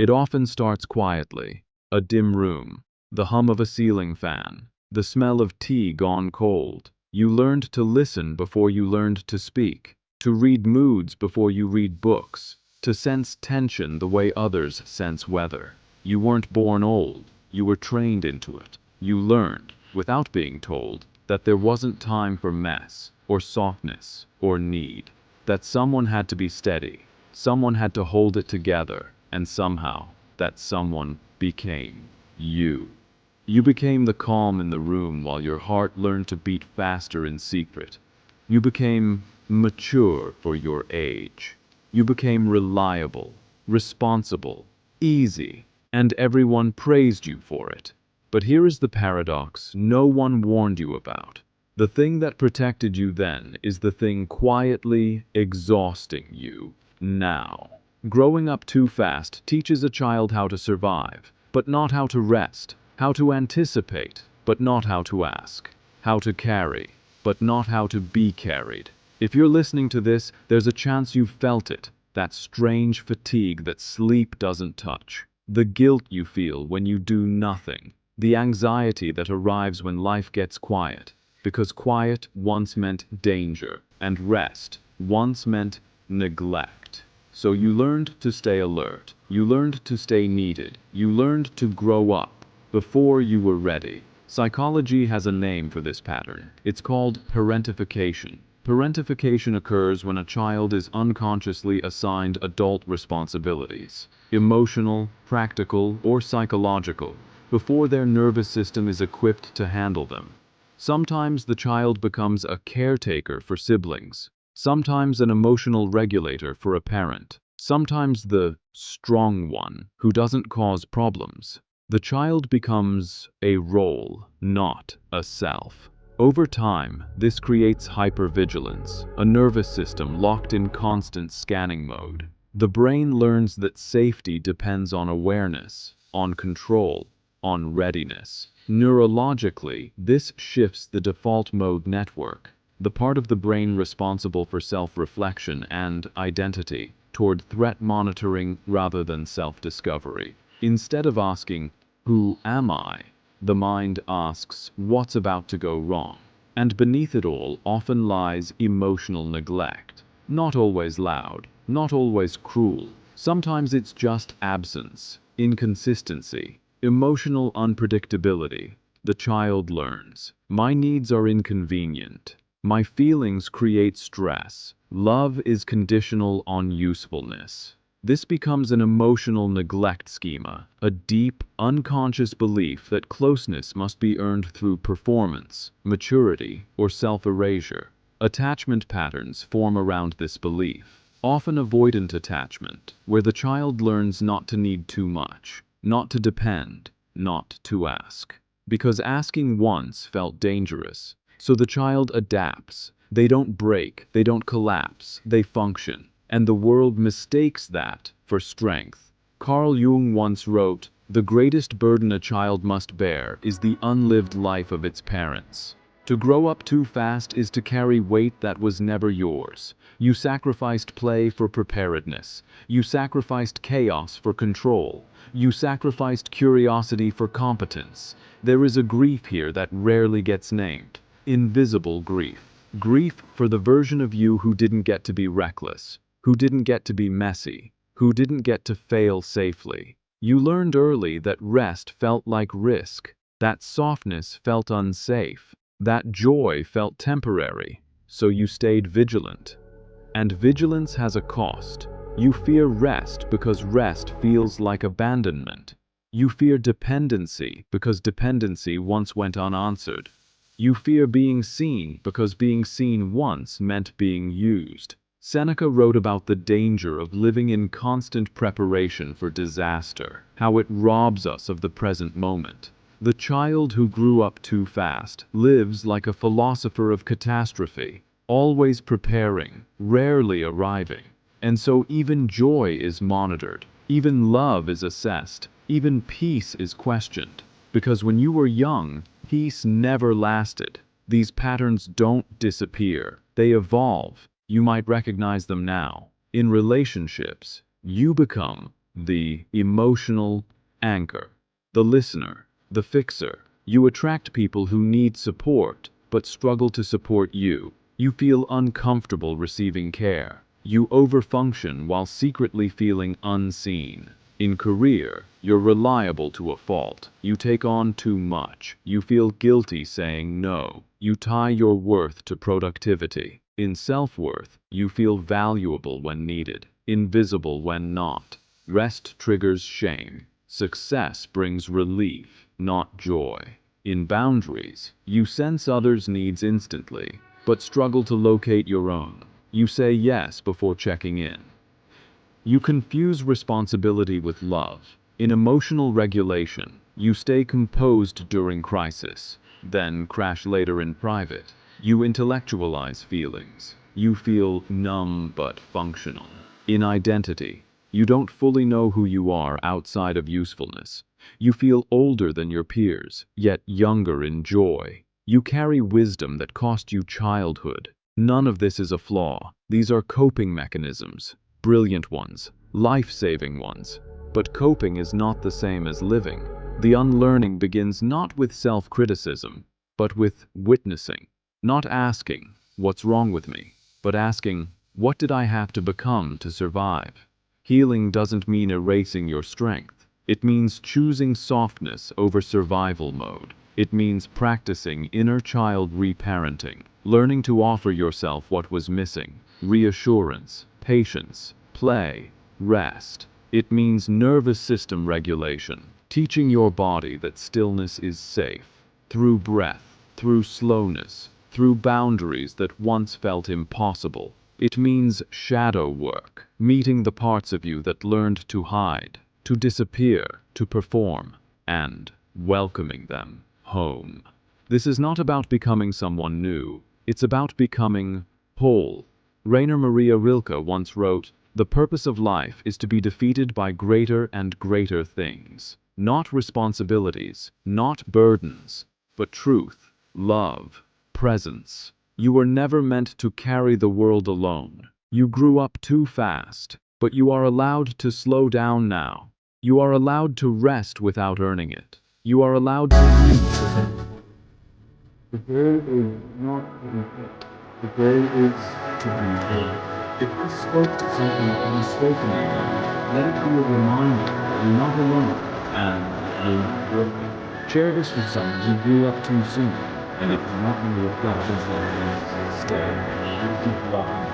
It often starts quietly: a dim room, the hum of a ceiling fan, the smell of tea gone cold. You learned to listen before you learned to speak, to read moods before you read books, to sense tension the way others sense weather. You weren't born old, you were trained into it. You learned, without being told, that there wasn't time for mess, or softness, or need. That someone had to be steady, someone had to hold it together, and somehow, that someone became you. You became the calm in the room while your heart learned to beat faster in secret. You became mature for your age. You became reliable, responsible, easy, and everyone praised you for it. But here is the paradox no one warned you about. The thing that protected you then is the thing quietly exhausting you now. Growing up too fast teaches a child how to survive, but not how to rest, how to anticipate, but not how to ask, how to carry, but not how to be carried. If you're listening to this, there's a chance you've felt it, that strange fatigue that sleep doesn't touch, the guilt you feel when you do nothing, the anxiety that arrives when life gets quiet, because quiet once meant danger, and rest once meant neglect. So you learned to stay alert, you learned to stay needed, you learned to grow up before you were ready. Psychology has a name for this pattern. It's called parentification. Parentification occurs when a child is unconsciously assigned adult responsibilities, emotional, practical, or psychological, before their nervous system is equipped to handle them. Sometimes the child becomes a caretaker for siblings, sometimes an emotional regulator for a parent, sometimes the strong one who doesn't cause problems. The child becomes a role, not a self. Over time, this creates hypervigilance, a nervous system locked in constant scanning mode. The brain learns that safety depends on awareness, on control, on readiness. Neurologically, this shifts the default mode network, the part of the brain responsible for self-reflection and identity, toward threat monitoring rather than self-discovery. Instead of asking, "Who am I?" the mind asks, "What's about to go wrong?" And beneath it all often lies emotional neglect. Not always loud, not always cruel. Sometimes it's just absence, inconsistency, emotional unpredictability. The child learns, my needs are inconvenient. My feelings create stress. Love is conditional on usefulness. This becomes an emotional neglect schema, a deep, unconscious belief that closeness must be earned through performance, maturity, or self-erasure. Attachment patterns form around this belief, often avoidant attachment, where the child learns not to need too much, not to depend, not to ask. Because asking once felt dangerous, so the child adapts. They don't break, they don't collapse, they function. And the world mistakes that for strength. Carl Jung once wrote, "The greatest burden a child must bear is the unlived life of its parents." To grow up too fast is to carry weight that was never yours. You sacrificed play for preparedness. You sacrificed chaos for control. You sacrificed curiosity for competence. There is a grief here that rarely gets named. Invisible grief. Grief for the version of you who didn't get to be reckless, who didn't get to be messy, who didn't get to fail safely. You learned early that rest felt like risk, that softness felt unsafe, that joy felt temporary, so you stayed vigilant. And vigilance has a cost. You fear rest because rest feels like abandonment. You fear dependency because dependency once went unanswered. You fear being seen because being seen once meant being used. Seneca wrote about the danger of living in constant preparation for disaster, how it robs us of the present moment. The child who grew up too fast lives like a philosopher of catastrophe, always preparing, rarely arriving. And so even joy is monitored, even love is assessed, even peace is questioned. Because when you were young, peace never lasted. These patterns don't disappear, they evolve. You might recognize them now. In relationships, you become the emotional anchor, the listener, the fixer. You attract people who need support but struggle to support you. You feel uncomfortable receiving care. You overfunction while secretly feeling unseen. In career, you're reliable to a fault. You take on too much. You feel guilty saying no. You tie your worth to productivity. In self-worth, you feel valuable when needed, invisible when not. Rest triggers shame. Success brings relief, not joy. In boundaries, you sense others' needs instantly, but struggle to locate your own. You say yes before checking in. You confuse responsibility with love. In emotional regulation, you stay composed during crisis, then crash later in private. You intellectualize feelings. You feel numb but functional. In identity, you don't fully know who you are outside of usefulness. You feel older than your peers, yet younger in joy. You carry wisdom that cost you childhood. None of this is a flaw. These are coping mechanisms. Brilliant ones, life-saving ones. But coping is not the same as living. The unlearning begins not with self-criticism, but with witnessing. Not asking, "What's wrong with me?" but asking, "What did I have to become to survive?" Healing doesn't mean erasing your strength. It means choosing softness over survival mode. It means practicing inner child reparenting, learning to offer yourself what was missing: reassurance, patience, play, rest. It means nervous system regulation, teaching your body that stillness is safe, through breath, through slowness, through boundaries that once felt impossible. It means shadow work, meeting the parts of you that learned to hide, to disappear, to perform, and welcoming them home. This is not about becoming someone new. It's about becoming whole. Rainer Maria Rilke once wrote, "The purpose of life is to be defeated by greater and greater things. Not responsibilities, not burdens, but truth, love, presence." You were never meant to carry the world alone. You grew up too fast, but you are allowed to slow down now. You are allowed to rest without earning it. You are allowed to leave. The goal is not to be fit. The goal is to be whole. If you spoke to something unspoken in you, let it be a reminder that you're not alone and you're worth it. Share this with someone who grew up too soon. And if you're not in the reflections like this, stay. Keep loving.